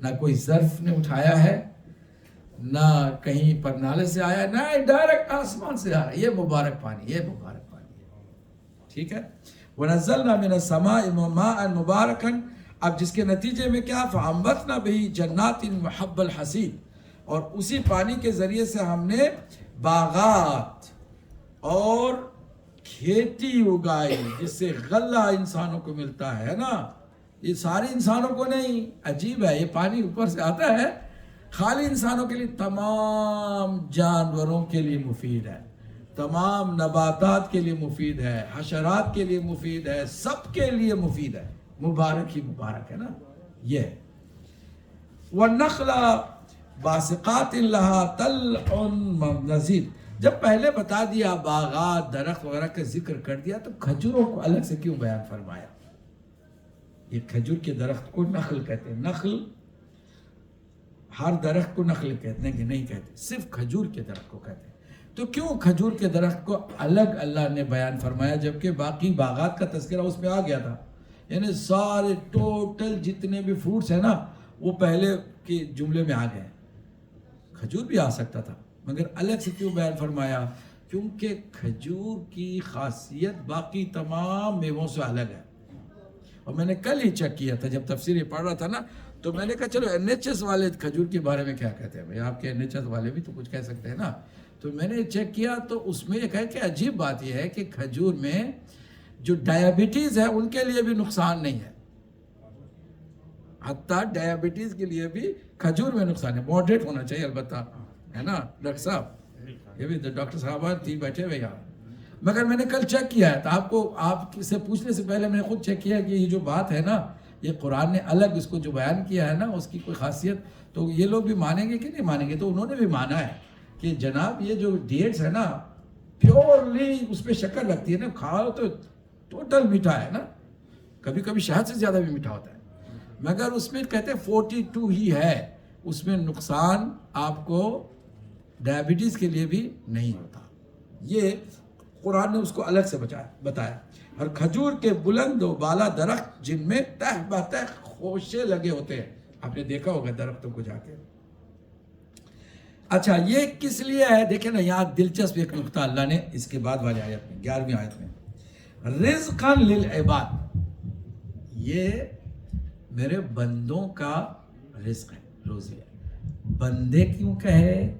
نہ کوئی ظرف نے اٹھایا ہے، نہ کہیں پر نالے سے آیا ہے، نہ ڈائریکٹ آسمان سے آ رہا ہے. یہ مبارک پانی، یہ مبارک پانی ہے. ٹھیک ہے. وَنَزَّلْنَا مِنَ السَّمَاءِ مَاءً مُبَارَكًا. اب جس کے نتیجے میں کیا، فَأَنبَتْنَا بِهِ جَنَّاتٍ وَحَبَّ الْحَصِيدِ. اور اسی پانی کے ذریعے سے ہم نے باغات اور کھیتی اگائی جس سے غلہ انسانوں کو ملتا ہے نا. یہ سارے انسانوں کو نہیں. عجیب ہے، یہ پانی اوپر سے آتا ہے خالی انسانوں کے لیے، تمام جانوروں کے لیے مفید ہے، تمام نباتات کے لیے مفید ہے، حشرات کے لیے مفید ہے، سب کے لیے مفید ہے. مبارک ہی مبارک ہے نا یہ. وَالنَّخْلَ بَاسِقَاتٍ لَهَا طَلْعٌ نَضِيدٌ. جب پہلے بتا دیا باغات درخت وغیرہ کا ذکر کر دیا تو کھجوروں کو الگ سے کیوں بیان فرمایا؟ یہ کھجور کے درخت کو نخل کہتے ہیں. نخل ہر درخت کو نخل کہتے ہیں کہ نہیں کہتے، صرف کھجور کے درخت کو کہتے ہیں. تو کیوں کھجور کے درخت کو الگ اللہ نے بیان فرمایا جبکہ باقی باغات کا تذکرہ اس میں آ گیا تھا؟ یعنی سارے ٹوٹل جتنے بھی فروٹس ہیں نا وہ پہلے کے جملے میں آ گئے. کھجور بھی آ سکتا تھا مگر الگ سے کیوں بیان فرمایا؟ کیونکہ کھجور کی خاصیت باقی تمام میووں سے الگ ہے. اور میں نے کل ہی چیک کیا تھا جب تفسیر پڑھ رہا تھا نا، تو میں نے کہا چلو NHS والے کھجور کے بارے میں کیا کہتے ہیں بھائی، آپ کے NHS والے بھی تو کچھ کہہ سکتے ہیں نا. تو میں نے چیک کیا تو اس میں یہ کہا کہ عجیب بات یہ ہے کہ کھجور میں جو ڈائبٹیز ہے ان کے لیے بھی نقصان نہیں ہے. حتیٰ ڈائبٹیز کے لیے بھی کھجور میں نقصان ہے. ماڈریٹ ہونا چاہیے البتہ، ہے نا ڈاکٹر صاحب؟ یہ بھی ڈاکٹر صاحبان تین بیٹھے ہوئے یہاں. مگر میں نے کل چیک کیا ہے تو آپ سے پوچھنے سے پہلے میں نے خود چیک کیا کہ یہ جو بات ہے نا یہ قرآن نے الگ اس کو جو بیان کیا ہے نا اس کی کوئی خاصیت تو یہ لوگ بھی مانیں گے کہ نہیں مانیں گے؟ تو انہوں نے بھی مانا ہے کہ جناب یہ جو ڈیٹس ہے نا پیورلی اس پہ شکر لگتی ہے نا، کھاؤ تو ٹوٹل میٹھا ہے نا، کبھی کبھی شہد سے زیادہ بھی میٹھا ہوتا ہے، مگر اس میں کہتے ہیں 42 ہی ہے، اس میں نقصان آپ کو ڈائبٹیز کے لیے بھی نہیں ہوتا. یہ قرآن نے اس کو الگ سے بتایا. اور کھجور کے بلند و بالا درخت جن میں تہ بتہ خوشے لگے ہوتے ہیں، آپ نے دیکھا ہوگا درختوں کو جا کے. اچھا یہ کس لیے ہے؟ دیکھیں نا یہاں دلچسپ ایک نقطہ اللہ نے اس کے بعد والی آیت میں 11ویں آیت میں، رزقا للعباد، یہ میرے بندوں کا رزق ہے، روزی ہے. بندے کیوں کہے؟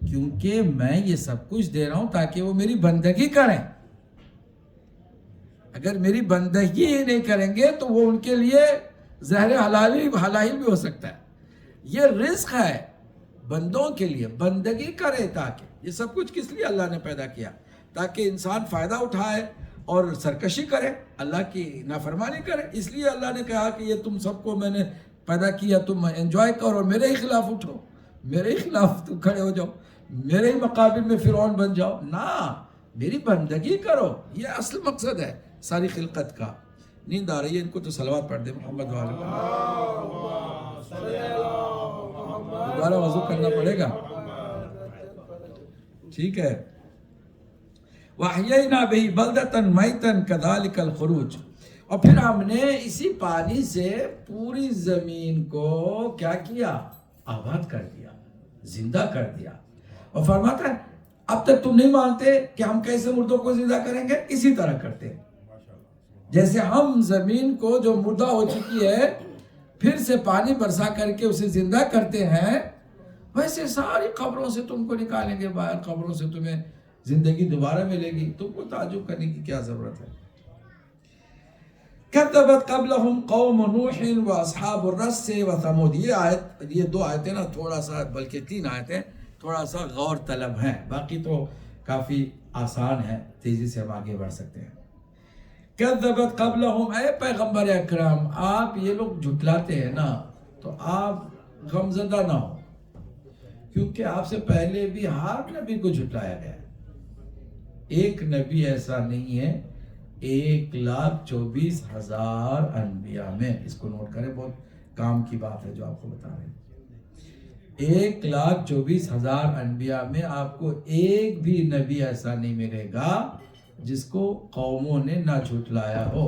کیونکہ میں یہ سب کچھ دے رہا ہوں تاکہ وہ میری بندگی کریں. اگر میری بندگی ہی نہیں کریں گے تو وہ ان کے لیے زہر حلالی بھی ہو سکتا ہے. یہ رزق ہے بندوں کے لیے، بندگی کرے. تاکہ یہ سب کچھ کس لیے اللہ نے پیدا کیا؟ تاکہ انسان فائدہ اٹھائے اور سرکشی کرے، اللہ کی نافرمانی کرے. اس لیے اللہ نے کہا کہ یہ تم سب کو میں نے پیدا کیا، تم انجوائے کرو اور میرے ہی خلاف اٹھو، میرے ہی خلاف تم کھڑے ہو جاؤ، میرے ہی مقابل میں فرعون بن جاؤ. نہ، میری بندگی کرو، یہ اصل مقصد ہے ساری خلقت کا. نیند آ رہی ہے ان کو تو صلوات پڑھ دے محمد والے. دوبارہ وضو کرنا پڑے گا. ٹھیک ہے. وَأَحْيَيْنَا بِهِ بَلْدَةً مَيْتًا كَذَلِكَ الْخُرُوجُ. اور پھر ہم نے اسی پانی سے پوری زمین کو کیا کیا؟ آباد کر دیا، زندہ کر دیا. اور فرماتا ہے اب تک تم نہیں مانتے کہ ہم کیسے مردوں کو زندہ کریں گے؟ اسی طرح کرتے ہیں. جیسے ہم زمین کو جو مردہ ہو چکی ہے پھر سے پانی برسا کر کے اسے زندہ کرتے ہیں، ویسے ساری قبروں سے تم کو نکالیں گے باہر، قبروں سے تمہیں زندگی دوبارہ ملے گی. تم کو تعجب کرنے کی کیا ضرورت ہے؟ كذبت قبلهم قوم نوح واصحاب الرس وثمود. یہ دو آیتیں نا تھوڑا سا، بلکہ 3 آیتیں تھوڑا سا غور طلب ہیں، باقی تو کافی آسان ہے، تیزی سے ہم آگے بڑھ سکتے ہیں. كذبت قبلهم، اے پیغمبر اکرم آپ یہ لوگ جھٹلاتے ہیں نا تو آپ غمزدہ نہ ہو، کیونکہ آپ سے پہلے بھی ہر نبی کو جھٹلایا گیا ہے. ایک نبی ایسا نہیں ہے 1,24,000 انبیاء میں. اس کو نوٹ کریں، بہت کام کی بات ہے جو آپ کو بتا رہے ہیں. 1,24,000 انبیاء میں آپ کو ایک بھی نبی ایسا نہیں ملے گا جس کو قوموں نے نہ جھٹلایا ہو.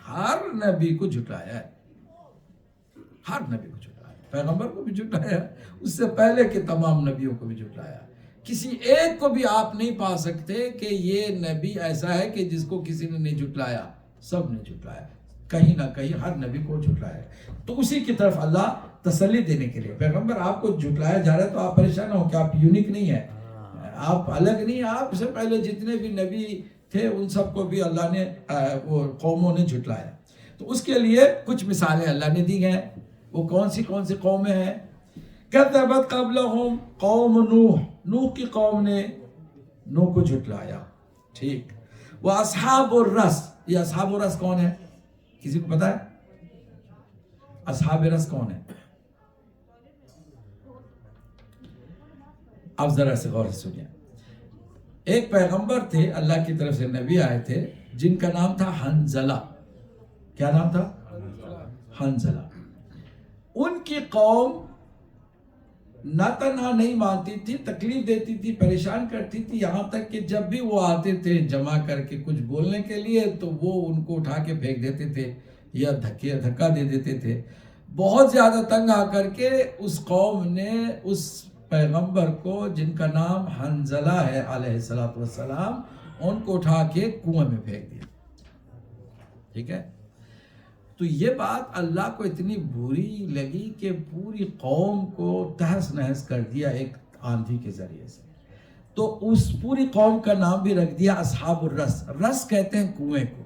ہر نبی کو جھٹلایا ہے. ہر نبی کو جھٹلایا، پیغمبر کو بھی جھٹلایا، اس سے پہلے کے تمام نبیوں کو بھی جھٹلایا۔ کسی ایک کو بھی آپ نہیں پا سکتے کہ یہ نبی ایسا ہے کہ جس کو کسی نے نہیں جھٹلایا، سب نے جھٹلایا، کہیں نہ کہیں ہر نبی کو جھٹلایا۔ تو اسی کی طرف اللہ تسلی دینے کے لیے، پیغمبر آپ کو جھٹلایا جا رہا ہے تو آپ پریشان ہو کہ آپ یونیک نہیں ہیں، آپ الگ نہیں، آپ سے پہلے جتنے بھی نبی تھے ان سب کو بھی اللہ نے وہ قوموں نے جھٹلایا۔ تو اس کے لیے کچھ مثالیں اللہ نے دی ہیں، وہ کون سی قومیں ہیں؟ کذبت قبلہم قوم نوح، نوح کی قوم نے نوح کو جھٹلایا، ٹھیک۔ وہ اصحاب الرس، یہ اصحاب الرس کون ہے؟ کسی کو پتا ہے اصحاب رس کون ہے؟ اب ذرا سے غور سے سنیے۔ ایک پیغمبر تھے، اللہ کی طرف سے نبی آئے تھے، جن کا نام تھا حنظلہ۔ کیا نام تھا؟ حنظلہ۔ ان کی قوم نہ تنہا نہیں مانتی تھی، تکلیف دیتی تھی، پریشان کرتی تھی، یہاں تک کہ جب بھی وہ آتے تھے جمع کر کے کچھ بولنے کے لیے تو وہ ان کو اٹھا کے پھینک دیتے تھے یا دھکا دے دیتے تھے۔ بہت زیادہ تنگ آ کر کے اس قوم نے اس پیغمبر کو، جن کا نام حنظلہ ہے علیہ السلام، ان کو اٹھا کے کنویں میں پھینک دیا، ٹھیک ہے۔ تو یہ بات اللہ کو اتنی بری لگی کہ پوری قوم کو تہس نہس کر دیا ایک آندھی کے ذریعے سے۔ تو اس پوری قوم کا نام بھی رکھ دیا اصحاب الرس، رس کہتے ہیں کنویں کو۔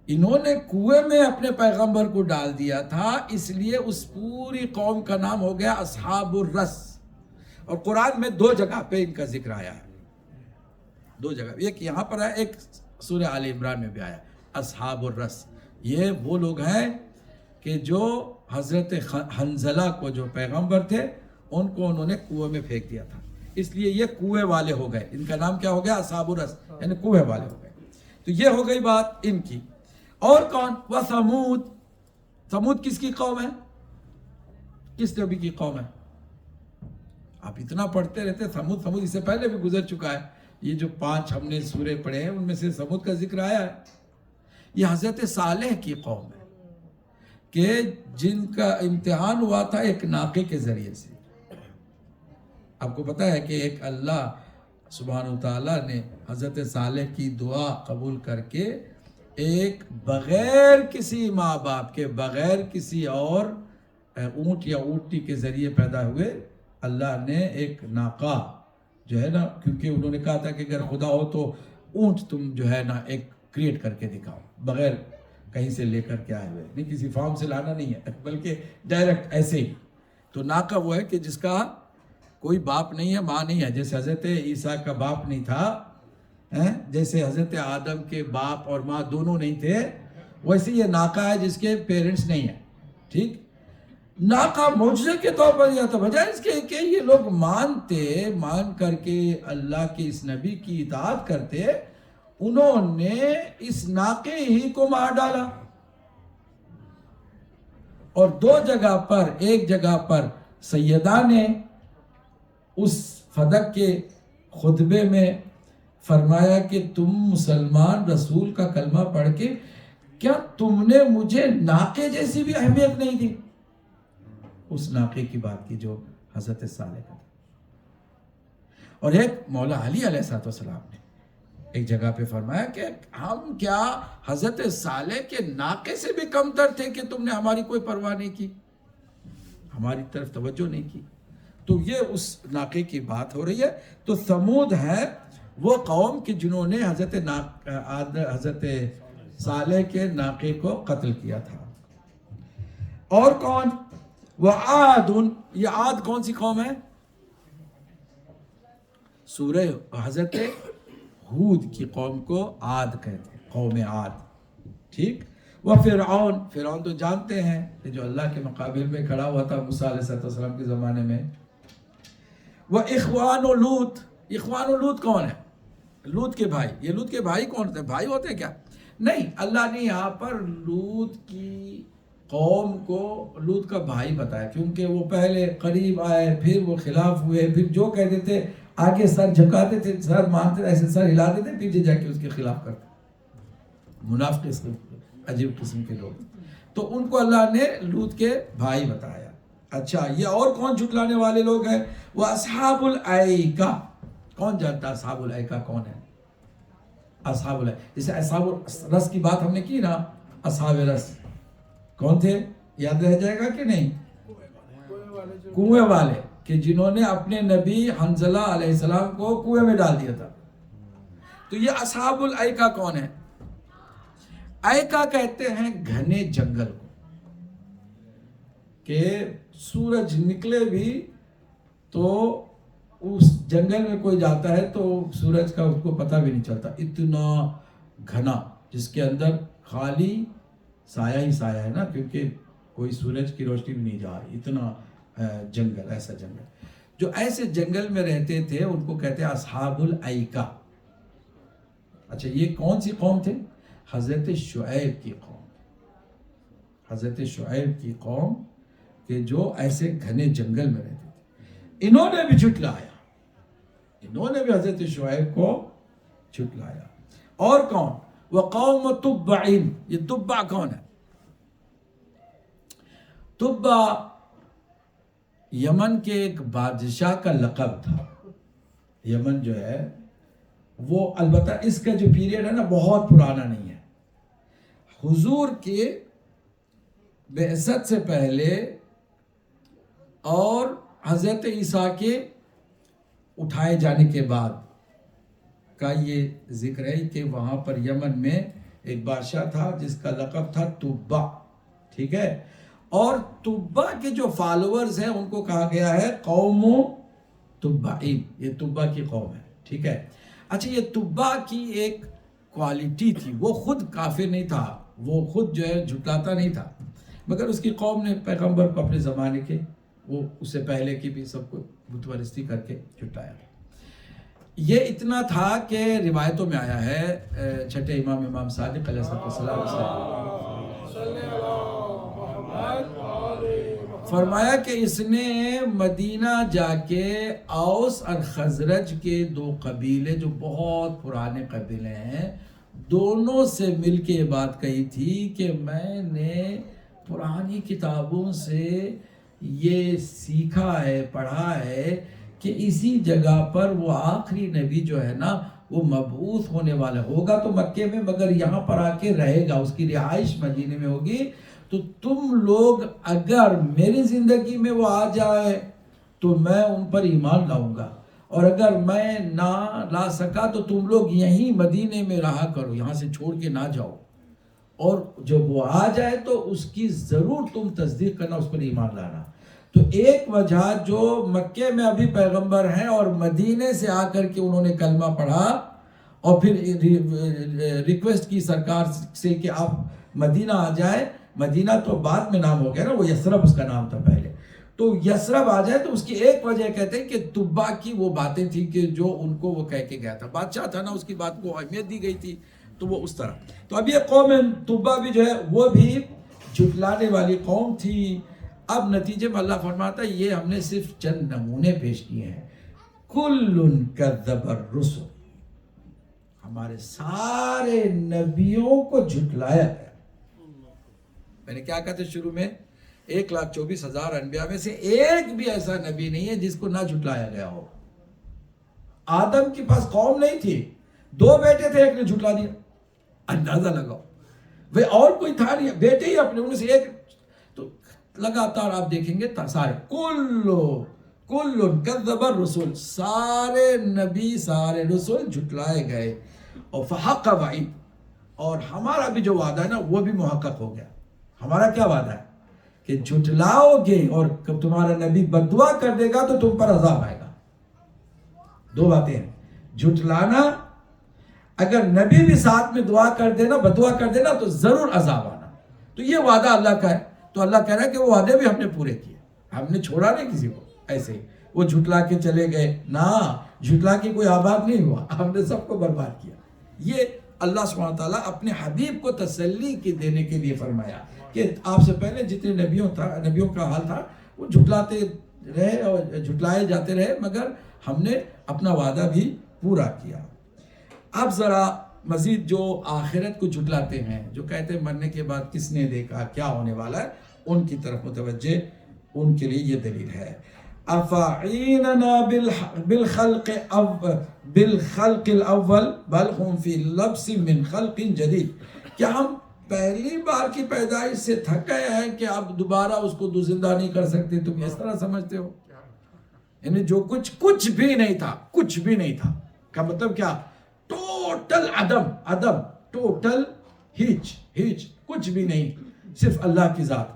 انہوں نے کنویں میں اپنے پیغمبر کو ڈال دیا تھا، اس لیے اس پوری قوم کا نام ہو گیا اصحاب الرس۔ اور قرآن میں 2 جگہ پہ ان کا ذکر آیا ہے، 2 جگہ، ایک یہاں پر ہے، ایک سورہ آل عمران میں بھی آیا، اصحاب الرس۔ یہ وہ لوگ ہیں کہ جو حضرت حنظلہ کو، جو پیغمبر تھے، ان کو انہوں نے کنویں میں پھینک دیا تھا، اس لیے یہ کنویں والے ہو گئے، ان کا نام کیا ہو گیا؟ اصحاب الرس، یعنی کنویں والے ہو گئے۔ تو یہ ہو گئی بات ان کی۔ اور کون؟ وثمود، ثمود کس کی قوم ہے؟ کس نبی کی قوم ہے؟ آپ اتنا پڑھتے رہتے ثمود اس سے پہلے بھی گزر چکا ہے، یہ جو 5 ہم نے سورے پڑھے ہیں ان میں سے ثمود کا ذکر آیا ہے۔ یہ حضرت صالح کی قوم ہے کہ جن کا امتحان ہوا تھا ایک ناقے کے ذریعے سے۔ آپ کو پتا ہے کہ ایک اللہ سبحانہ وتعالیٰ نے حضرت صالح کی دعا قبول کر کے ایک بغیر کسی ماں باپ کے، بغیر کسی اور اونٹ یا اونٹنی کے ذریعے پیدا ہوئے، اللہ نے ایک ناقہ جو ہے نا، کیونکہ انہوں نے کہا تھا کہ اگر خدا ہو تو اونٹ تم جو ہے نا ایک کریٹ کر کے دکھاؤ، بغیر کہیں سے لے کر کے آئے ہوئے، نہیں کسی فارم سے لانا نہیں ہے، بلکہ ڈائریکٹ ایسے ہی۔ تو ناقہ وہ ہے کہ جس کا کوئی باپ نہیں ہے، ماں نہیں ہے، جیسے حضرت عیسیٰ کا باپ نہیں تھا، جیسے حضرت آدم کے باپ اور ماں دونوں نہیں تھے، ویسے یہ ناقہ ہے جس کے پیرنٹس نہیں ہیں، ٹھیک۔ ناقہ معجزے کے طور پر یا تو بجائے اس کے کہ یہ لوگ مان کر کے اللہ کے اس نبی کی اطاعت کرتے، انہوں نے اس ناقے ہی کو مار ڈالا۔ اور 2 جگہ پر، ایک جگہ پر سیدہ نے اس فدق کے خطبے میں فرمایا کہ تم مسلمان رسول کا کلمہ پڑھ کے کیا تم نے مجھے ناقے جیسی بھی اہمیت نہیں دی؟ اس ناقے کی بات کی جو حضرت صالح کا تھا۔ اور ایک مولا علی علیہ السلام نے ایک جگہ پہ فرمایا کہ ہم کیا حضرت صالح کے ناقے سے بھی کم تر تھے کہ تم نے ہماری کوئی پرواہ نہیں کی، ہماری طرف توجہ نہیں کی؟ تو یہ اس ناقے کی بات ہو رہی ہے۔ تو ثمود ہے وہ قوم کہ جنہوں نے حضرت صالح کے ناقے کو قتل کیا تھا۔ اور کون؟ وعاد، یہ عاد کون سی قوم ہے؟ سورہ حضرت ہود کی قوم کو عاد کہتے ہیں، قوم عاد، ٹھیک۔ وہ فرعون تو جانتے ہیں کہ جو اللہ کے مقابل میں کھڑا ہوا تھا موسیٰ علیہ السلام کے زمانے میں۔ وہ اخوان لوط کون ہے؟ لوط کے بھائی۔ یہ لوط کے بھائی کون ہوتے ہیں؟ بھائی ہوتے ہیں کیا؟ نہیں، اللہ نے یہاں پر لوط کی قوم کو لوط کا بھائی بتایا، کیونکہ وہ پہلے قریب آئے، پھر وہ خلاف ہوئے، پھر جو کہتے تھے آگے سر جھکاتے تھے، سر مانتے تھے، ایسے سر ہلاتے تھے، پیچھے جا کے اس کے خلاف کرتے، منافق عجیب قسم کے لوگ۔ تو ان کو اللہ نے لوط کے بھائی بتایا. اچھا یہ اور کون جھٹلانے والے لوگ ہیں؟ وہ اصحاب الایکہ. کون جانتا اصحاب الایکہ کون ہے؟ اصحاب الایکہ جیسے اصحاب الرس کی بات ہم نے کی نا. اصحاب رس کون تھے؟ یاد رہ جائے گا کہ نہیں؟ کنویں والے کہ جنہوں نے اپنے نبی حنظلہ علیہ السلام کو کنویں میں ڈال دیا تھا. تو یہ اصحاب الایکہ کون ہے؟ ایکا کہتے ہیں گھنے جنگل کو، کہ سورج نکلے بھی تو اس جنگل میں کوئی جاتا ہے تو سورج کا اس کو پتہ بھی نہیں چلتا. اتنا گھنا جس کے اندر خالی سایہ ہی سایہ ہے نا، کیونکہ کوئی سورج کی روشنی بھی نہیں جا رہی. اتنا جنگل، ایسا جنگل. جو ایسے جنگل میں رہتے تھے ان کو کہتے ہیں اصحاب الایکہ. اچھا یہ کون سی قوم تھے؟ حضرت شعیب کی قوم. حضرت شعیب کی قوم کہ جو ایسے گھنے جنگل میں رہتے تھے. انہوں نے بھی جھٹلایا، انہوں نے بھی حضرت شعیب کو جھٹلایا. اور کون؟ وقوم تبع. یہ تبع کون ہے؟ تبع یمن کے ایک بادشاہ کا لقب تھا. یمن جو ہے وہ، البتہ اس کا جو پیریڈ ہے نا بہت پرانا نہیں ہے. حضور کے بعثت سے پہلے اور حضرت عیسیٰ کے اٹھائے جانے کے بعد کا یہ ذکر ہے کہ وہاں پر یمن میں ایک بادشاہ تھا جس کا لقب تھا تبع. ٹھیک ہے. اور تبع کے جو فالوورز ہیں ان کو کہا گیا ہے قوم تبعین. یہ تبع کی قوم ہے. ٹھیک ہے. اچھا یہ تبع کی ایک کوالٹی تھی، وہ خود کافر نہیں تھا، وہ خود جو ہے جھٹلاتا نہیں تھا، مگر اس کی قوم نے پیغمبر کو اپنے زمانے کے، وہ اس سے پہلے کی بھی سب کو بت پرستی کر کے جھٹلایا. یہ اتنا تھا کہ روایتوں میں آیا ہے چھٹے امام صادق علیہ السلام سے فرمایا کہ اس نے مدینہ جا کے اوس اور خزرج کے دو قبیلے جو بہت پرانے قبیلے ہیں، دونوں سے مل کے یہ بات کہی تھی کہ میں نے پرانی کتابوں سے یہ سیکھا ہے، پڑھا ہے کہ اسی جگہ پر وہ آخری نبی جو ہے نا وہ مبعوث ہونے والا ہوگا تو مکے میں، مگر یہاں پر آ کے رہے گا، اس کی رہائش مدینے میں ہوگی. تو تم لوگ اگر میری زندگی میں وہ آ جائے تو میں ان پر ایمان لاؤں گا، اور اگر میں نہ لا سکا تو تم لوگ یہیں مدینے میں رہا کرو، یہاں سے چھوڑ کے نہ جاؤ، اور جب وہ آ جائے تو اس کی ضرور تم تصدیق کرنا، اس پر ایمان لانا. تو ایک وجہ جو مکے میں ابھی پیغمبر ہیں اور مدینے سے آ کر کے انہوں نے کلمہ پڑھا اور پھر ریکویسٹ کی سرکار سے کہ آپ مدینہ آ جائے. مدینہ تو بعد میں نام ہو گیا نا، وہ یثرب اس کا نام تھا پہلے. تو یثرب آ جائے تو اس کی ایک وجہ کہتے ہیں کہ تبع کی وہ باتیں تھیں کہ جو ان کو وہ کہہ کے گیا تھا. بادشاہ تھا نا، اس کی بات کو اہمیت دی گئی تھی، تو وہ اس طرح. تو اب یہ قوم تبع بھی جو ہے وہ بھی جھٹلانے والی قوم تھی. اب نتیجے میں اللہ فرماتا ہے یہ ہم نے صرف چند نمونے پیش کیے ہیں. کل کذب الرسل، ہمارے سارے نبیوں کو جھٹلایا گیا. میں نے کیا کہا تھا شروع میں؟ 1,24,000 انبیاء میں سے ایک بھی ایسا نبی نہیں ہے جس کو نہ جھٹلایا گیا ہو. آدم کے پاس قوم نہیں تھی، 2 بیٹے تھے، ایک نے جھٹلا دیا. اندازہ لگاؤ بھئی، اور کوئی تھا نہیں، بیٹے ہی اپنے، ان سے ایک. تو لگاتار آپ دیکھیں گے سارے کل کذب الرسل، سارے نبی سارے رسول جھٹلائے گئے. اور فحق وعید، اور ہمارا بھی جو وعدہ ہے نا وہ بھی محقق ہو گیا. ہمارا کیا وعدہ ہے؟ کہ جھٹلاؤ گے اور تمہارا نبی بد دعا کر دے گا تو تم پر عذاب آئے گا. 2 باتیں ہیں، جھٹلانا، اگر نبی بھی ساتھ میں دعا کر دینا، بد دعا کر دینا تو ضرور عذاب آنا. تو یہ وعدہ اللہ کا ہے. تو اللہ کہہ رہا ہے کہ وہ وعدے بھی ہم نے پورے کیے، ہم نے چھوڑا نہیں کسی کو. ایسے ہی وہ جھٹلا کے چلے گئے نہ، جھٹلا کے کوئی آباد نہیں ہوا، ہم نے سب کو برباد کیا. یہ اللہ سبحانہ وتعالیٰ اپنے حبیب کو تسلی کی دینے کے لیے فرمایا کہ آپ سے پہلے جتنے نبیوں کا حال تھا وہ جھٹلاتے رہے اور جھٹلائے جاتے رہے، مگر ہم نے اپنا وعدہ بھی پورا کیا. اب ذرا مزید جو آخرت کو جھٹلاتے ہیں، جو کہتے ہیں مرنے کے بعد کس نے دیکھا، کیا ہونے والا ہے، ان کی طرف متوجہ، ان کے لیے یہ دلیل ہے۔ افعیننا بالخلق الاول بل ہم فی لبس من خلق جدید، کیا ہم پہلی بار کی پیدائش سے تھک گئے ہیں کہ اب دوبارہ اس کو زندہ نہیں کر سکتے؟ تم اس طرح سمجھتے ہو؟ یعنی جو کچھ بھی نہیں تھا، کچھ بھی نہیں تھا کا مطلب کیا؟ ٹوٹل عدم، ٹوٹل ہیچ، کچھ بھی نہیں، صرف اللہ کی ذات۔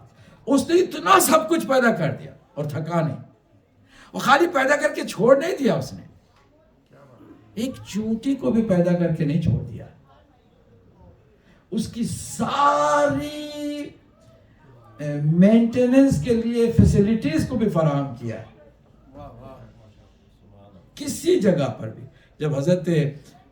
اس نے اتنا سب کچھ پیدا کر دیا اور تھکا نہیں، اور خالی پیدا کر کے چھوڑ نہیں دیا، اس نے ایک چونٹی کو بھی پیدا کر کے نہیں چھوڑ دیا، اس کی ساری مینٹیننس کے لیے فیسلٹیز کو بھی فراہم کیا ہے۔ کسی جگہ پر بھی جب حضرت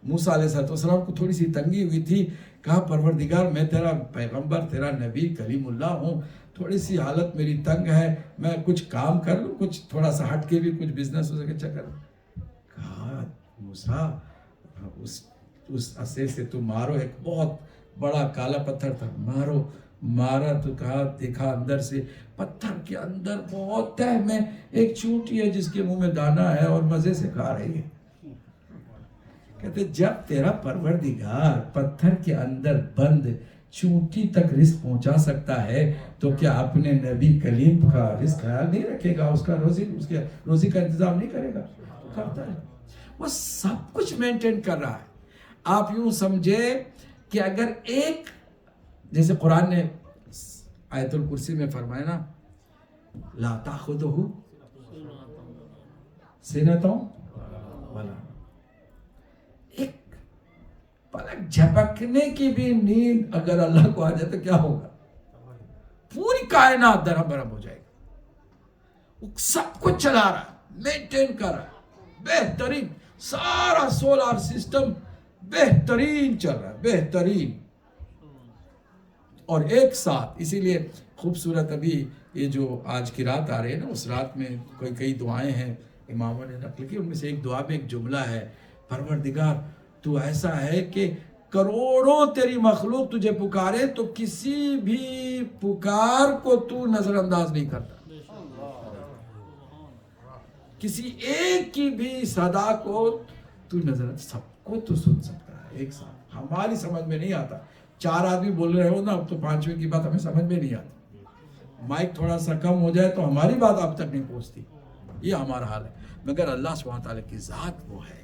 موسیٰ علیہ السلام کو تھوڑی سی تنگی ہوئی تھی، کہا پروردگار میں تیرا پیغمبر، تیرا نبی، کلیم اللہ ہوں، تھوڑی سی حالت میری تنگ ہے، میں کچھ کام کر لوں، کچھ تھوڑا سا ہٹ کے بھی کچھ بزنس ہو سکے، چکر۔ کہا موسیٰ اس عصے سے تو مارو، ایک بہت بڑا کالا پتھر تھا، مارا تو کہا دیکھا اندر سے پتھر کے اندر بہت تہ میں ایک چونٹی ہے جس کے منہ میں دانا ہے اور مزے سے کھا رہی ہے۔ کہتے جب تیرا پروردگار پتھر کے اندر بند چونٹی تک رزق پہنچا سکتا ہے تو کیا اپنے نبی کلیم کا رزق خیال نہیں رکھے گا؟ اس کا روزی کا انتظام نہیں کرے گا؟ کرتا ہے، وہ سب کچھ مینٹین کر رہا ہے۔ آپ یوں سمجھے کہ اگر ایک، جیسے قرآن نے آیت الکرسی میں فرمایا نا، لا تاخذہ سنۃ ولا، ایک پلک جھپکنے کی بھی نیند اگر اللہ کو آ جائے تو کیا ہوگا؟ پوری کائنات درہم برہم ہو جائے گی۔ وہ سب کچھ چلا رہا ہے، مینٹین کر رہا ہے، بہترین، سارا سولار سسٹم بہترین چل رہا ہے، بہترین۔ اور ایک ساتھ، اسی لیے خوبصورت ابھی یہ جو آج کی رات آ رہی ہے نا، اس رات میں کئی دعائیں ہیں اماموں نے نقل کی، ان میں سے ایک دعا میں ایک جملہ ہے، پروردگار تو ایسا ہے کہ کروڑوں تیری مخلوق تجھے پکارے تو کسی بھی پکار کو تو نظر انداز نہیں کرتا، کسی ایک کی بھی صدا کو تو نظر، سب کو تو سن سکتا ہے ایک ساتھ۔ ہماری سمجھ میں نہیں آتا، 4 آدمی بول رہے ہو نا، اب تو 5ویں کی بات ہمیں سمجھ میں نہیں آتی، مائک تھوڑا سا کم ہو جائے تو ہماری بات آپ تک نہیں پہنچتی، یہ ہمارا حال ہے۔ مگر اللہ سبحانہ تعالیٰ کی ذات وہ ہے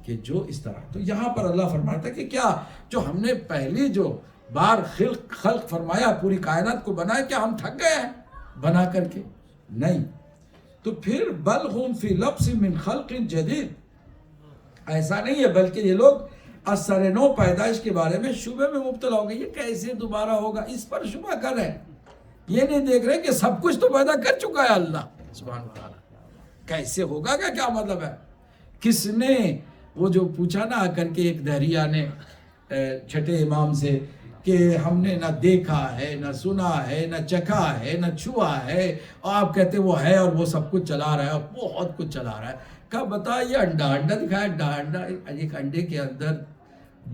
کہ جو اس طرح، تو یہاں پر اللہ فرماتا ہے کہ کیا جو ہم نے پہلی جو بار خلق فرمایا، پوری کائنات کو بنایا، کیا ہم تھک گئے ہیں بنا کر کے؟ نہیں۔ تو پھر بل ہم فی لبس من خلق جدید، ایسا نہیں ہے، بلکہ یہ لوگ اثر نو پیدائش کے بارے میں شبہ میں مبتلا ہو گئے، یہ کیسے دوبارہ ہوگا، اس پر شبہ کر رہے ہیں، یہ نہیں دیکھ رہے کہ سب کچھ تو پیدا کر چکا ہے اللہ سبحانہ وتعالی، کیسے ہوگا کا کیا مطلب ہے؟ کس نے وہ جو پوچھا نا آ کر کے ایک دہریہ نے چھٹے امام سے کہ ہم نے نہ دیکھا ہے، نہ سنا ہے، نہ چکھا ہے، نہ چھوا ہے، اور آپ کہتے وہ ہے اور وہ سب کچھ چلا رہا ہے اور بہت کچھ چلا رہا ہے۔ کہا بتا یہ انڈا دکھایا، انڈا، ایک انڈے کے اندر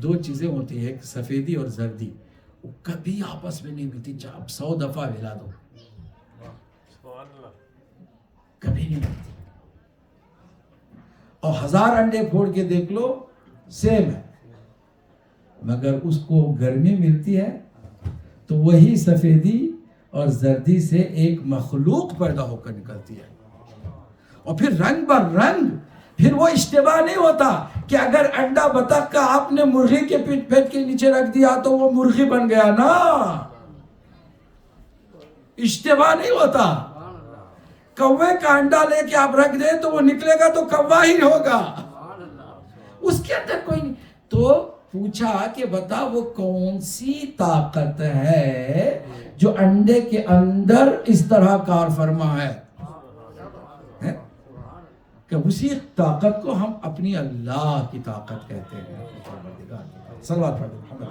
2 چیزیں ہوتی ہیں، ایک سفیدی اور زردی، وہ کبھی آپس میں نہیں ملتی، آپ 100 دفعہ ملا دو کبھی نہیں ملتی، اور 1000 انڈے پھوڑ کے دیکھ لو سیم ہے، مگر اس کو گرمی ملتی ہے تو وہی سفیدی اور زردی سے ایک مخلوق پیدا ہو کر نکلتی ہے، اور پھر رنگ بر رنگ، پھر وہ اشتباہ نہیں ہوتا کہ اگر انڈا بطخ کا آپ نے مرغی کے پیٹ کے نیچے رکھ دیا تو وہ مرغی بن گیا نا، اشتباہ نہیں ہوتا۔ کوے کا انڈا لے کے آپ رکھ دیں تو وہ نکلے گا تو کوا ہی ہوگا، اس کے اندر کوئی نہیں۔ تو پوچھا کہ بتا وہ کون سی طاقت ہے جو انڈے کے اندر اس طرح کار فرما ہے، کہ اسی طاقت کو ہم اپنی اللہ کی طاقت کہتے ہیں۔ صلوات پڑھیں محمد۔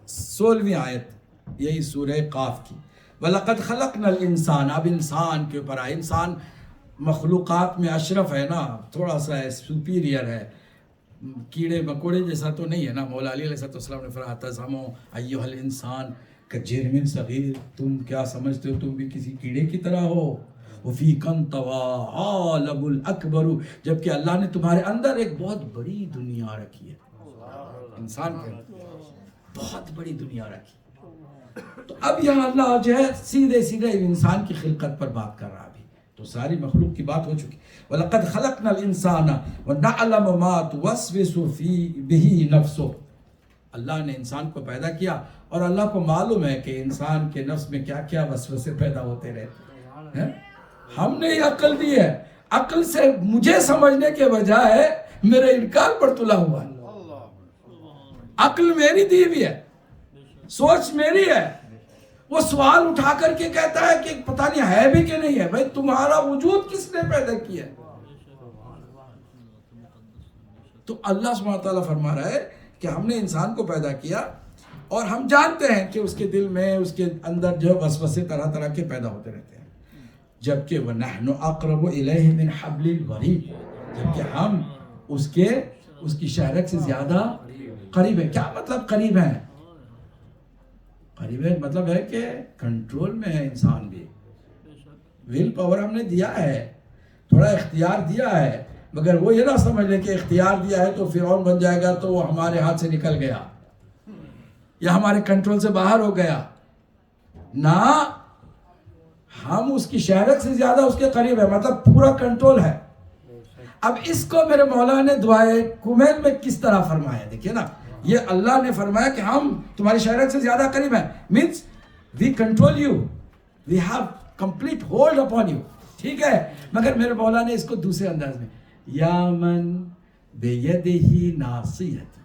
16ویں آیت یہی سورہ قاف کی، وَلَقَدْ خَلَقْنَا الْإِنسَانَ، اب انسان کے اوپر آئے، انسان مخلوقات میں اشرف ہے نا، تھوڑا سا سپیریئر ہے، کیڑے مکوڑے جیسا تو نہیں ہے نا. مولا علی علیہ السلام نے فرمایا تزعموا ایھا الانسان کجرم صغیر، تم کیا سمجھتے ہو تم بھی کسی کیڑے کی طرح ہو. وفیک انطوی عالم الاکبر، جبکہ اللہ نے تمہارے اندر ایک بہت بڑی دنیا رکھی ہے. انسان کے بہت بڑی دنیا رکھی. تو اب یہاں اللہ جو ہے سیدھے سیدھے انسان کی خلقت پر بات کر رہا. ابھی تو ساری مخلوق کی بات ہو چکی. وَلَقَدْ خَلَقْنَا الْإِنسَانَ وَنَعْلَمُ مَا تُوَسْوِسُ بِهِ نَفْسُهُ. اللہ نے انسان کو پیدا کیا اور اللہ کو معلوم ہے کہ انسان کے نفس میں کیا کیا وسوسے پیدا ہوتے رہتے ہیں. ہم نے یہ عقل دی ہے، عقل سے مجھے سمجھنے کے بجائے میرے انکار پر تلا ہوا ہے. عقل میری دی ہوئی ہے، سوچ میری ہے. وہ سوال اٹھا کر کے کہتا ہے کہ پتہ نہیں ہے بھی کہ نہیں ہے. بھائی تمہارا وجود کس نے پیدا کیا ہے؟ تو اللہ سبحانہ وتعالیٰ فرما رہا ہے کہ ہم نے انسان کو پیدا کیا اور ہم جانتے ہیں کہ اس کے دل میں، اس کے اندر جو وسوسے طرح طرح کے پیدا ہوتے رہتے ہیں. جبکہ وَنَحْنُ أَقْرَبُ إِلَيْهِ مِنْ حَبْلِ الْوَرِيدِ، جبکہ ہم اس کی شہرک سے زیادہ قریب ہیں. کیا مطلب قریب ہیں؟ قریب ہے مطلب ہے کہ کنٹرول میں ہے انسان بھی. ول پاور ہم نے دیا ہے، تھوڑا اختیار دیا ہے، مگر وہ یہ نہ سمجھ لے کہ اختیار دیا ہے تو فرعون بن جائے گا تو وہ ہمارے ہاتھ سے نکل گیا یا ہمارے کنٹرول سے باہر ہو گیا. نہ، ہم اس کی شہرت سے زیادہ اس کے قریب ہے، مطلب پورا کنٹرول ہے. اب اس کو میرے مولا نے دعائے کمیل میں کس طرح فرمایا، دیکھیے نا. یہ اللہ نے فرمایا کہ ہم تمہاری شہرت سے زیادہ قریب ہیں، means we control you, we have complete hold upon you. ٹھیک ہے، مگر میرے مولا نے اس کو دوسرے انداز میں، یا من بیدہ ناصیۃ،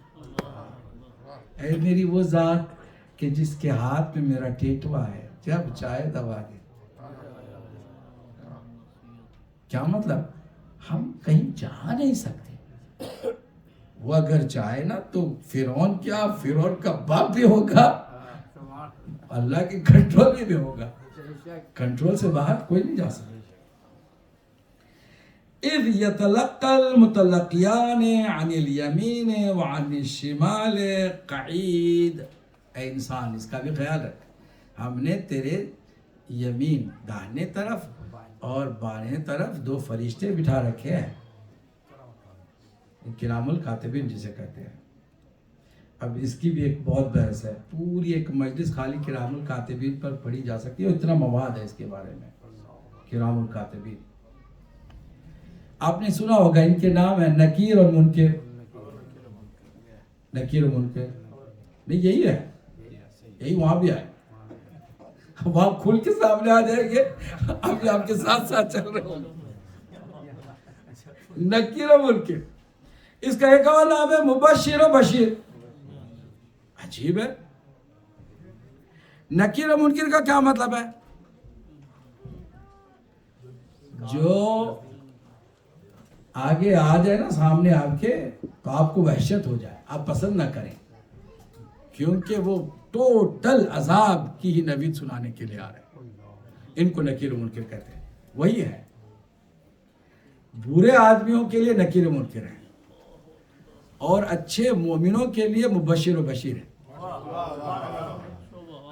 اے میری وہ ذات کہ جس کے ہاتھ میں میرا ٹیٹوا ہے، جب چاہے دبا دے. کیا مطلب؟ ہم کہیں جا نہیں سکتے. وہ اگر چاہے نا تو فرعون کیا، فرعون کا باپ بھی ہوگا، اللہ کے کنٹرول میں بھی ہوگا. کنٹرول سے باہر کوئی نہیں جا سکتا. اذ يتلقى المتلقيان عن اليمين وعن الشمال قعيد. اے انسان اس کا بھی خیال رکھ، ہم نے تیرے یمین داہنے طرف اور بائیں طرف دو فرشتے بٹھا رکھے ہیں، کرام الکاتبین جسے کہتے ہیں. اب اس کی بھی ایک بہت بحث ہے، پوری ایک مجلس خالی کرام الکاتبین پر پڑھی جا سکتی ہے، اتنا مواد ہے اس کے بارے میں. کرام الکاتبین آپ نے سنا ہوگا، ان کے نام ہیں نکیر اور منکر. نکیر اور منکر نہیں یہی ہے، یہی وہاں بھی آئے. وہاں کھل کے سامنے آ جائیں گے، ابھی آپ کے ساتھ ساتھ چل رہے ہوں. نکیر و منکر. اس کا ایک اور نام ہے مبشر و بشیر. عجیب ہے. نکیر و منکر کا کیا مطلب ہے؟ جو آگے آ جائے نا سامنے آپ کے تو آپ کو وحشت ہو جائے، آپ پسند نہ کریں، کیونکہ وہ ٹوٹل عذاب کی ہی نوید سنانے کے لیے آ رہے ہیں. ان کو نکیر و منکر کہتے ہیں. وہی ہے، برے آدمیوں کے لیے نکیر و منکر ہیں اور اچھے مومنوں کے لیے مبشر و بشیر ہیں.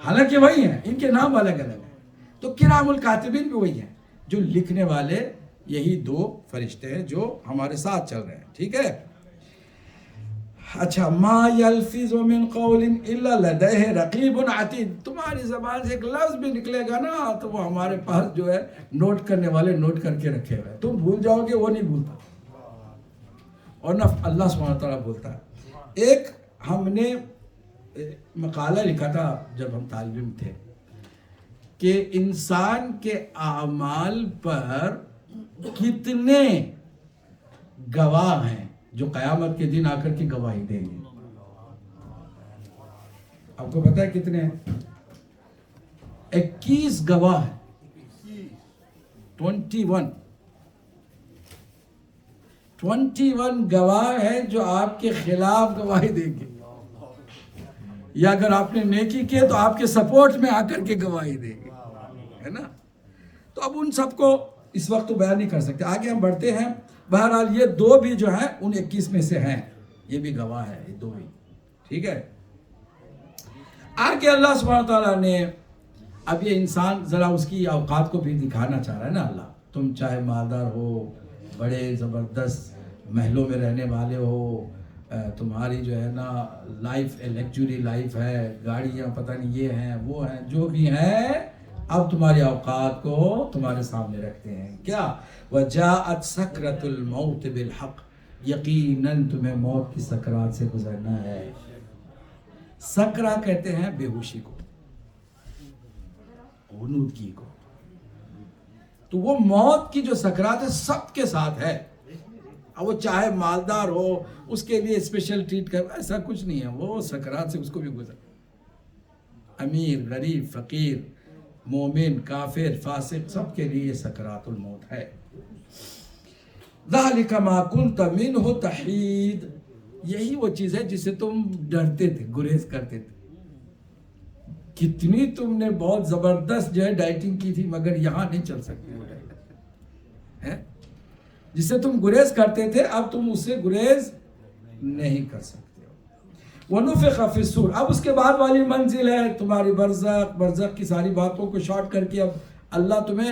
حالانکہ وہی ہیں، ان کے نام الگ الگ ہیں. تو کرام الکاتبین بھی وہی ہیں، جو لکھنے والے یہی دو فرشتے ہیں جو ہمارے ساتھ چل رہے ہیں. ٹھیک ہے. اچھا، ما یلفظ من قول الا لدیہ رقیب عتید. تمہاری زبان سے ایک لفظ بھی نکلے گا نا تو وہ ہمارے پاس جو ہے نوٹ کرنے والے نوٹ کر کے رکھے ہوئے. تم بھول جاؤ گے، وہ نہیں بھولتا، اور نہ اللہ سبحانہ تعالیٰ بولتا ہے. ایک ہم نے مقالہ لکھا تھا جب ہم طالب علم تھے کہ انسان کے اعمال پر کتنے گواہ ہیں جو قیامت کے دن آ کر کے گواہی دیں گے. آپ کو پتا ہے کتنے ہیں؟ 21 گواہ ہیں. 21 گواہ ہیں جو آپ کے خلاف گواہی دیں گے، یا اگر آپ نے نیکی کی تو آپ کے سپورٹ میں آ کر کے گواہی دیں گے، ہے نا. تو اب ان سب کو اس وقت تو بیان نہیں کر سکتے. آگے ہم بڑھتے ہیں. بہرحال یہ دو بھی جو ہیں ان 21 میں سے ہیں, یہ بھی گواہ ہے, یہ دو بھی. ٹھیک ہے. آگے اللہ سبحانہ تعالیٰ نے اب یہ انسان ذرا اس کی اوقات کو بھی دکھانا چاہ رہا ہے نا اللہ. تم چاہے مالدار ہو, بڑے زبردست محلوں میں رہنے والے ہو, تمہاری جو ہے نا لائف لیکچوری لائف ہے, گاڑیاں پتہ نہیں یہ ہیں وہ ہیں, جو بھی ہیں اب تمہاری اوقات کو تمہارے سامنے رکھتے ہیں. کیا وجاءت سکرۃ الموت بالحق, یقیناً تمہیں موت کی سکرات سے گزرنا ہے. سکرہ کہتے ہیں بے ہوشی کو, غنودگی کو. تو وہ موت کی جو سکرات ہے سب کے ساتھ ہے. اب وہ چاہے مالدار ہو اس کے لیے اسپیشل ٹریٹ کر, ایسا کچھ نہیں ہے. وہ سکرات سے اس کو بھی گزر, امیر غریب فقیر مومن کافر فاسق سب کے لیے سکرات الموت ہے. ذَلِكَ مَا كُنْتَ مِنْهُ تَحِيدٌ, یہی وہ چیز ہے جس سے تم ڈرتے تھے, گریز کرتے تھے. کتنی تم نے بہت زبردست جو ہے ڈائٹنگ کی تھی, مگر یہاں نہیں چل سکتی وہ ڈائٹنگ, جس سے تم گریز کرتے تھے اب تم اس سے گریز نہیں کر سکتے ہو. وَنُفِخَ فِي الصُّورِ, اب اس کے بعد والی منزل ہے تمہاری برزخ کی ساری باتوں کو شارٹ کر کے اب اللہ تمہیں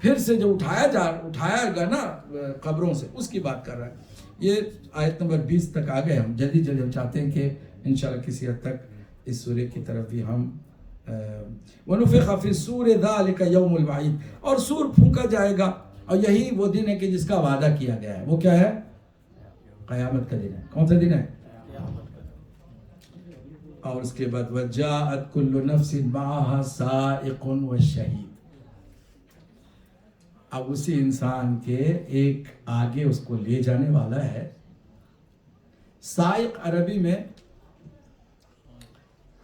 پھر سے جو اٹھایا گا نا قبروں سے, اس کی بات کر رہا ہے. یہ آیت نمبر 20 تک آ گئے. ہم جلدی ہم چاہتے ہیں کہ انشاءاللہ کسی حد تک اس سورے کی طرف بھی ہم وَنُفِخَ فِي الصُّورِ ذَلِكَ يَوْمُ الْوَعِيدِ, اور سور پھونکا جائے گا, اور یہی وہ دن ہے کہ جس کا وعدہ کیا گیا ہے. وہ کیا ہے؟ قیامت کا دن ہے. کون سا دن ہے؟ اور اس کے بعد وَجَاءَتْ كُلُّ نَفْسٍ مَعَهَا سَائِقٌ وَالشَّهِيدٌ, اب اسی انسان کے ایک آگے اس کو لے جانے والا ہے. سائق عربی میں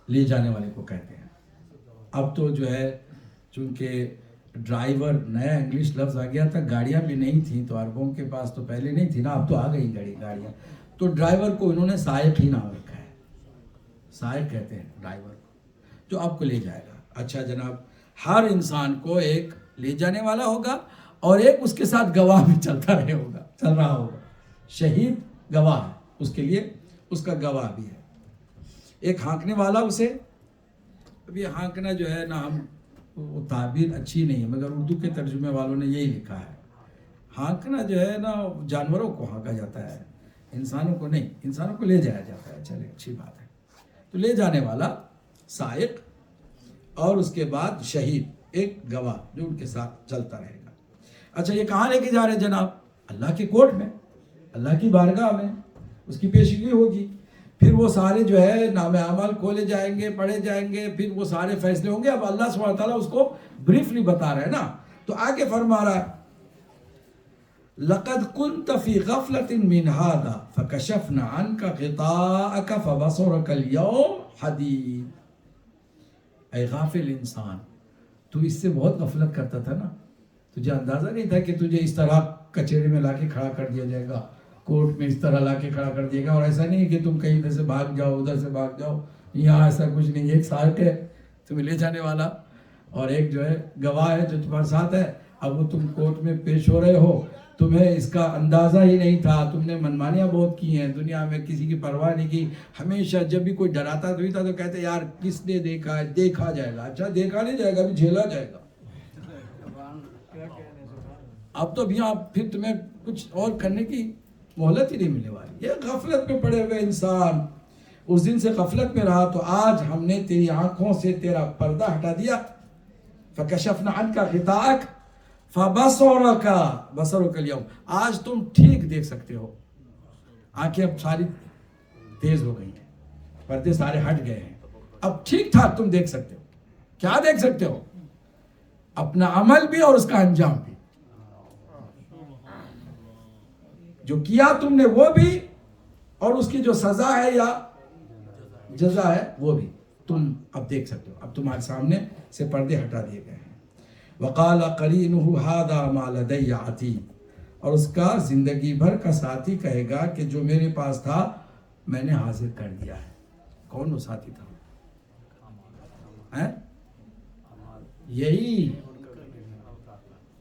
لے جانے والے کو کہتے ہیں. اب تو جو ہے چونکہ ڈرائیور نیا انگلش لفظ آ گیا تھا, گاڑیاں بھی نہیں تھیں تو عربوں کے پاس تو پہلے نہیں تھی نا, اب تو آ گئی گاڑیاں, تو ڈرائیور کو انہوں نے سائق ہی نام رکھا ہے. سائق کہتے ہیں ڈرائیور کو, جو آپ کو لے جائے گا. اچھا جناب, ہر انسان کو ایک لے جانے والا ہوگا اور ایک اس کے ساتھ گواہ بھی چل رہا ہوگا. شہید گواہ ہے, اس کے لیے اس کا گواہ بھی ہے. ایک ہانکنے والا اسے, اب یہ ہانکنا جو ہے نا, ہم وہ تعبیر اچھی نہیں ہے مگر اردو کے ترجمے والوں نے یہی لکھا ہے. ہانکنا جو ہے نا جانوروں کو ہانکا جاتا ہے, انسانوں کو نہیں, انسانوں کو لے جایا جاتا ہے. چلے اچھی بات ہے. تو لے جانے والا سائق اور اس کے بعد شہید, ایک گواہ جو ان کے ساتھ چلتا رہے گا. اچھا یہ کہاں لے کے جا رہے ہیں جناب؟ اللہ کے کورٹ میں, اللہ کی بارگاہ میں اس کی پیشگی ہوگی. پھر وہ سارے جو ہے نام اعمال کھولے جائیں گے, پڑھے جائیں گے, پھر وہ سارے فیصلے ہوں گے. اب اللہ سبحانہ تعالیٰ اس کو بریفلی بتا رہا ہے نا, تو آگے فرما رہا ہے لَقَدْ كُنْتَ فِي غَفْلَةٍ مِّنْ هَذَا فَكَشَفْنَا عَنْكَ غِطَاءَكَ فَبَصَرُكَ الْيَوْمَ حَدِيدٌ. اے غافل انسان, تو اس سے بہت غفلت کرتا تھا نا, تجھے اندازہ نہیں تھا کہ تجھے اس طرح کچہری میں لا کے کھڑا کر دیا جائے گا, کورٹ میں اس طرح لا کے کھڑا کر دیا گا. اور ایسا نہیں ہے کہ تم کہیں ادھر سے بھاگ جاؤ ادھر سے بھاگ جاؤ, یہاں ایسا کچھ نہیں. ایک سائق ہے تمہیں لے جانے والا, اور ایک جو ہے گواہ ہے جو تمہارے ساتھ ہے. اب وہ تم کورٹ میں پیش ہو رہے ہو, تمہیں اس کا اندازہ ہی نہیں تھا, تم نے منمانیاں بہت کی ہیں دنیا میں, کسی کی پرواہ نہیں کی. ہمیشہ جب بھی کوئی ڈراتا تو کہتے یار کس نے دیکھا ہے, دیکھا جائے گا. اچھا دیکھا نہیں جائے گا, ابھی جھیلا جائے گا. اب تو یہاں پھر تمہیں کچھ اور کرنے کی مہلت ہی نہیں ملنے والی. یہ غفلت میں پڑے ہوئے انسان اس دن سے غفلت میں رہا, تو آج ہم نے تیری آنکھوں سے تیرا پردہ ہٹا دیا. فَكَشَفْنَا عَنْكَ غِطَاءَكَ فَبَصَرَكَ بَصَرُكَ الْيَوْمَ, آج تم ٹھیک دیکھ سکتے ہو. آنکھیں اب ساری تیز ہو گئی ہیں, پردے سارے ہٹ گئے ہیں, اب ٹھیک ٹھاک تم دیکھ سکتے ہو. کیا دیکھ سکتے ہو؟ اپنا عمل بھی اور اس کا انجام بھی, جو کیا تم نے وہ بھی, اور اس کی جو سزا ہے یا جزا ہے وہ بھی تم اب دیکھ سکتے ہو. اب تمہارے سامنے سے پردے ہٹا دیے گئے ہیں. وقال قرینہ ھذا ما لدی عتید, اور اس کا زندگی بھر کا ساتھی کہے گا کہ جو میرے پاس تھا میں نے حاضر کر دیا ہے. کون وہ ساتھی تھا؟ یہی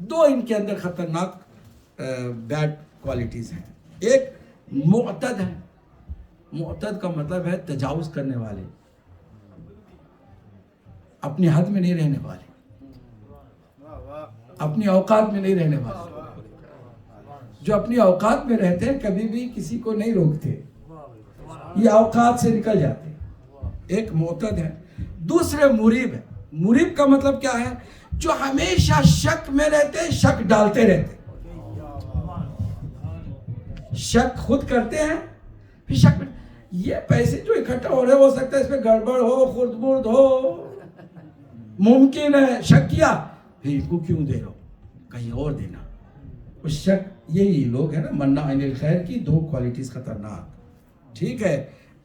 دو ان کے اندر خطرناک بیڈ کوالٹیز ہیں. ایک معتد ہے. معتد کا مطلب ہے تجاوز کرنے والے, اپنی حد میں نہیں رہنے والے, اپنی اوقات میں نہیں رہنے والے. جو اپنی اوقات میں رہتے ہیں کبھی بھی کسی کو نہیں روکتے, یہ اوقات سے نکل جاتے ہیں. ایک معتد ہے. دوسرے مریب ہے. مریب کا مطلب کیا ہے؟ جو ہمیشہ شک میں رہتے, شک ڈالتے رہتے. شک خود کرتے ہیں پھر شک میں, یہ پیسے جو اکٹھا ہو رہے, ہو سکتا ہے اس میں گڑبڑ ہو, خرد برد ہو, ممکن ہے. شک کیا پھر ان کو کیوں دے رہا ہو, کہیں اور دینا. اس شک, یہی لوگ ہیں نا منع عن الخیر کی دو کوالٹیز خطرناک. ٹھیک ہے,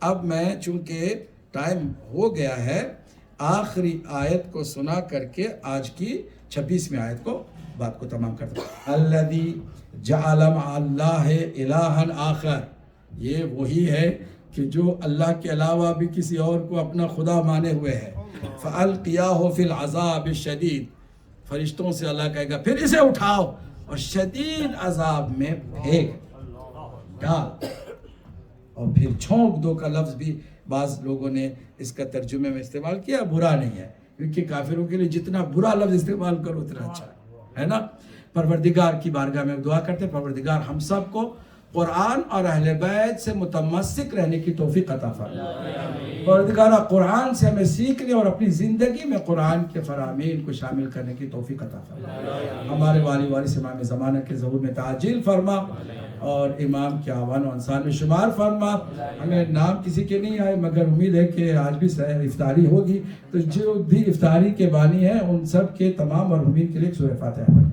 اب میں چونکہ ٹائم ہو گیا ہے, آخری آیت کو سنا کر کے آج کی 26ویں آیت کو بات کو تمام کرتا ہوں. الذی جعل مع اللہ الہا آخر, یہ وہی ہے کہ جو اللہ کے علاوہ بھی کسی اور کو اپنا خدا مانے ہوئے ہے. فَأَلْقِيَاهُ فِي الْعَذَابِ الشَّدِيدِ, فرشتوں سے اللہ کہے گا پھر اسے اٹھاؤ اور شدید عذاب میں پھینک ڈال. اور پھر چھونک دو کا لفظ بھی بعض لوگوں نے اس کا ترجمے میں استعمال کیا, برا نہیں ہے, کیونکہ کافروں کے لیے جتنا برا لفظ استعمال کرو اتنا اچھا ہے نا. پروردگار کی بارگاہ میں دعا کرتے, پروردگار ہم سب کو قرآن اور اہل بیت سے متمسک رہنے کی توفیق عطا فرما. پروردگار قرآن سے ہمیں سیکھنے اور اپنی زندگی میں قرآن کے فرامین کو شامل کرنے کی توفیق عطا فرما. ہمارے والی وارث امام زمانہ کے ظہور میں تعجیل فرما اور امام کے آوان و انصار میں شمار فرما. ہمیں نام کسی کے نہیں آئے مگر امید ہے کہ آج بھی افطاری ہوگی, تو جو بھی افطاری کے بانی ہیں ان سب کے تمام مرحومین کے لیے سورہ فاتحہ.